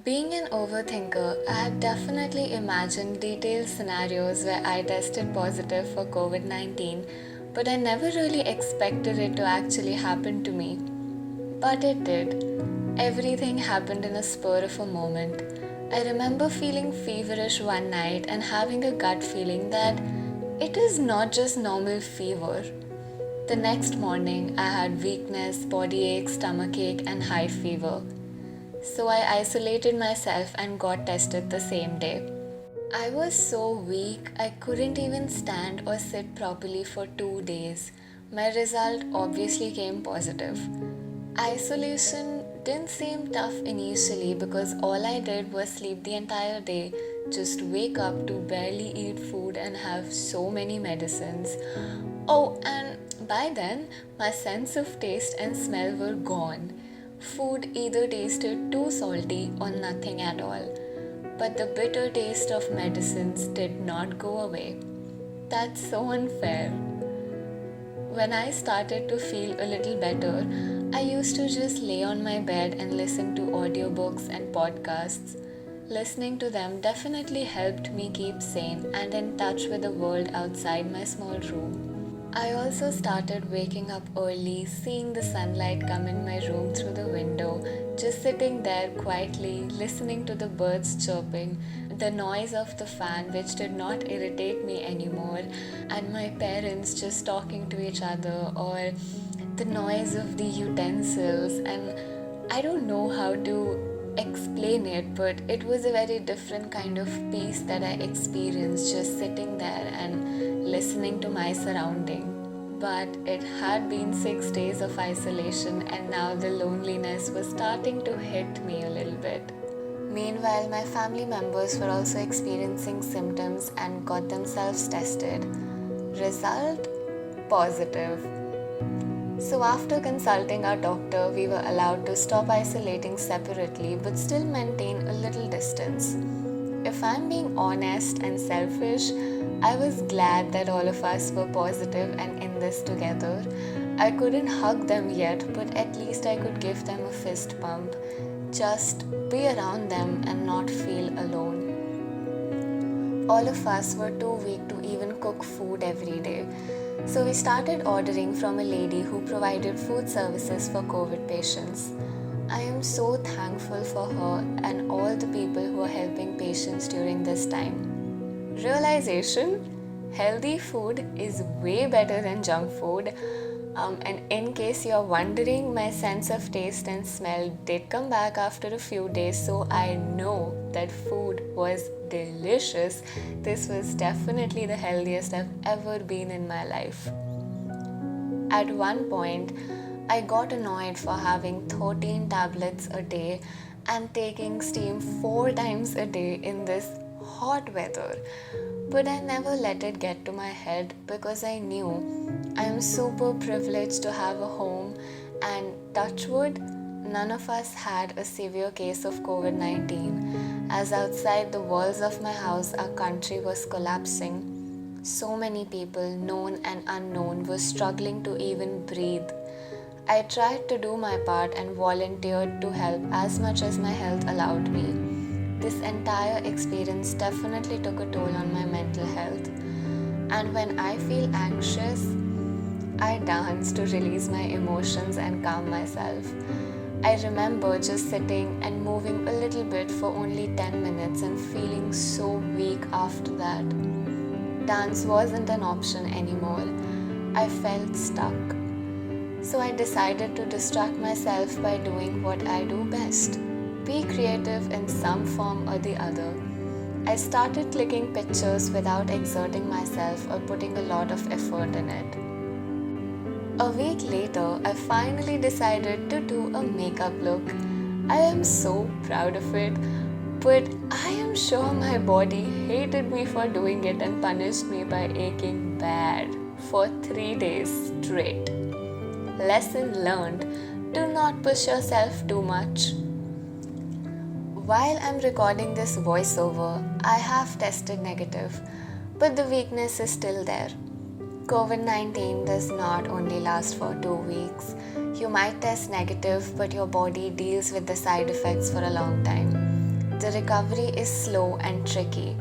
Being an overthinker, I had definitely imagined detailed scenarios where I tested positive for COVID 19, but I never really expected it to actually happen to me. But it did. Everything happened in a spur of a moment. I remember feeling feverish one night and having a gut feeling that it is not just normal fever. The next morning, I had weakness, body ache, stomach ache, and high fever. So I isolated myself and got tested the same day. I was so weak, I couldn't even stand or sit properly for 2 days. My result obviously came positive. Isolation didn't seem tough initially because all I did was sleep the entire day, just wake up to barely eat food and have so many medicines. Oh, and by then, my sense of taste and smell were gone. Food either tasted too salty or nothing at all. But the bitter taste of medicines did not go away. That's so unfair. When I started to feel a little better, I used to just lay on my bed and listen to audiobooks and podcasts. Listening to them definitely helped me keep sane and in touch with the world outside my small room. I also started waking up early, seeing the sunlight come in my room through the window, just sitting there quietly, listening to the birds chirping, the noise of the fan, which did not irritate me anymore, and my parents just talking to each other, or the noise of the utensils. And I don't know how to explain it, but it was a very different kind of peace that I experienced just sitting there and listening to my surrounding. But it had been 6 days of isolation, and now the loneliness was starting to hit me a little bit. Meanwhile, my family members were also experiencing symptoms and got themselves tested. Result positive. So, after consulting our doctor, we were allowed to stop isolating separately but still maintain a little distance. If I'm being honest and selfish, I was glad that all of us were positive and in this together. I couldn't hug them yet, but at least I could give them a fist bump. Just be around them and not feel alone. All of us were too weak to even cook food every day. So we started ordering from a lady who provided food services for COVID patients. I am so thankful for her and all the people who are helping patients during this time. Realization: healthy food is way better than junk food. And in case you're wondering, my sense of taste and smell did come back after a few days, so I know that food was delicious. This was definitely the healthiest I've ever been in my life. At one point, I got annoyed for having 13 tablets a day and taking steam 4 times a day in this hot weather. But I never let it get to my head because I knew I am super privileged to have a home, and touch wood, none of us had a severe case of COVID 19, as outside the walls of my house, our country was collapsing. So many people, known and unknown, were struggling to even breathe. I tried to do my part and volunteered to help as much as my health allowed me. This entire experience definitely took a toll on my mental health. And when I feel anxious, I dance to release my emotions and calm myself. I remember just sitting and moving a little bit for only 10 minutes and feeling so weak after that. Dance wasn't an option anymore. I felt stuck. So I decided to distract myself by doing what I do best: be creative in some form or the other. I started clicking pictures without exerting myself or putting a lot of effort in it. A week later, I finally decided to do a makeup look. I am so proud of it, but I am sure my body hated me for doing it and punished me by aching bad for 3 days straight. Lesson learned: do not push yourself too much. While I'm recording this voiceover, I have tested negative, but the weakness is still there. COVID 19 does not only last for 2 weeks. You might test negative, but your body deals with the side effects for a long time. The recovery is slow and tricky.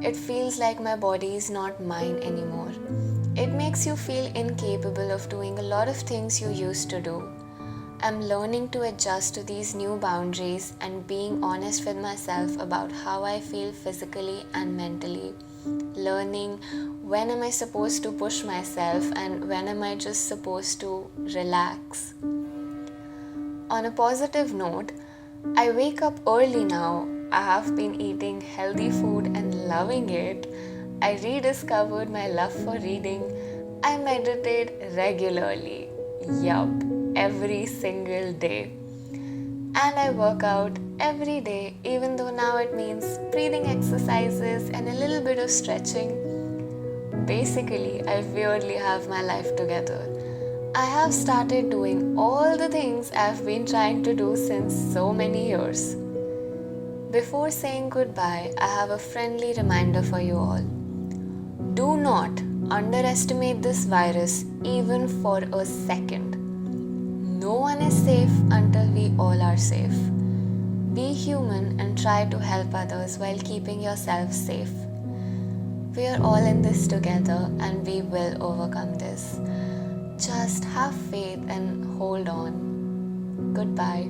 It feels like my body is not mine anymore. It makes you feel incapable of doing a lot of things you used to do. I'm learning to adjust to these new boundaries and being honest with myself about how I feel physically and mentally. Learning when am I supposed to push myself and when am I just supposed to relax. On a positive note, I wake up early now. I have been eating healthy food and loving it. I rediscovered my love for reading. I meditate regularly. Yup, every single day. And I work out every day, even though now it means breathing exercises and a little bit of stretching. Basically, I weirdly have my life together. I have started doing all the things I've been trying to do since so many years. Before saying goodbye, I have a friendly reminder for you all. Do not underestimate this virus even for a second. No one is safe until we all are safe. Be human and try to help others while keeping yourself safe. We are all in this together and we will overcome this. Just have faith and hold on. Goodbye.